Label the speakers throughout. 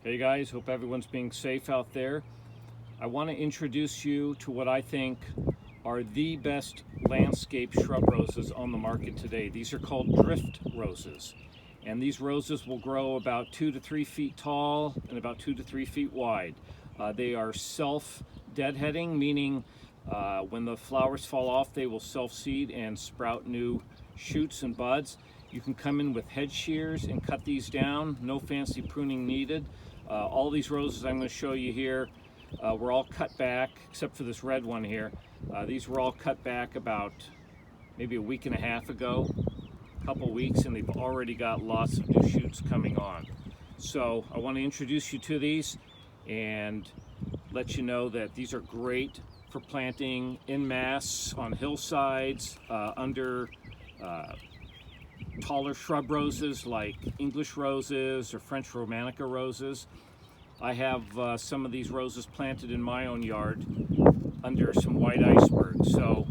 Speaker 1: Hey guys, hope everyone's being safe out there. I want to introduce you to what I think are the best landscape shrub roses on the market today. These are called drift roses, and these roses will grow about 2 to 3 feet tall and about 2 to 3 feet wide. They are self-deadheading, meaning when the flowers fall off, they will self-seed and sprout new shoots and buds. You can come in with head shears and cut these down, no fancy pruning needed. All these roses I'm going to show you here were all cut back, except for this red one here. These were all cut back about maybe a week and a half ago, a couple weeks, and they've already got lots of new shoots coming on. So I want to introduce you to these and let you know that these are great for planting en masse on hillsides, under taller shrub roses like English roses or French Romanica roses. I have some of these roses planted in my own yard under some white icebergs. So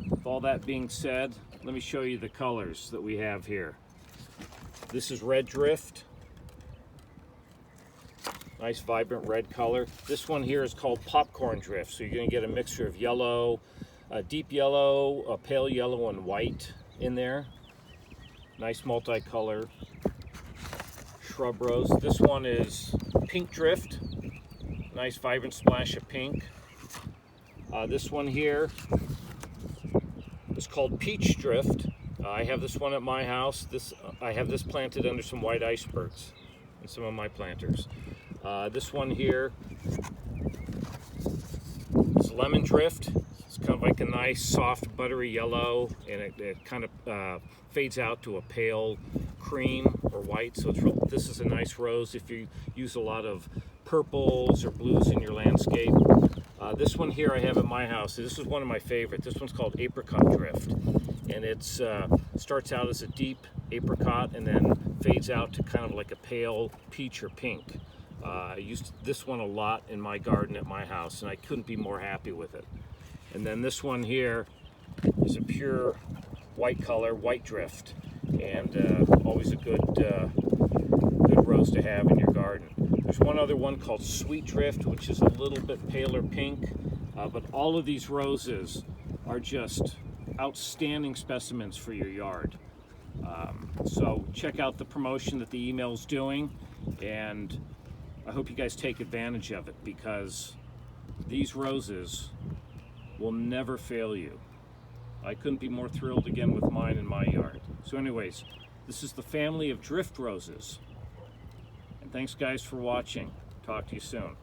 Speaker 1: with all that being said, let me show you the colors that we have here. This is red drift. Nice vibrant red color. This one here is called popcorn drift. So you're going to get a mixture of yellow, deep yellow, pale yellow, and white in there. Nice multicolor shrub rose. This one is pink drift. Nice vibrant splash of pink. This one here is called peach drift. I have this one at my house. I have this planted under some white icebergs in some of my planters. This one here is lemon drift. It's kind of like a nice soft buttery yellow, and it kind of fades out to a pale cream or white. So this is a nice rose if you use a lot of purples or blues in your landscape. This one here I have at my house. This is one of my favorites. This one's called apricot drift, and it starts out as a deep apricot and then fades out to kind of like a pale peach or pink. I used this one a lot in my garden at my house, and I couldn't be more happy with it. And then this one here is a pure white color, white drift, and always a good rose to have in your garden. There's one other one called sweet drift, which is a little bit paler pink, but all of these roses are just outstanding specimens for your yard. So check out the promotion that the email's doing, and I hope you guys take advantage of it, because these roses will never fail you. I couldn't be more thrilled again with mine in my yard. So anyways, this is the family of drift roses. And thanks guys for watching. Talk to you soon.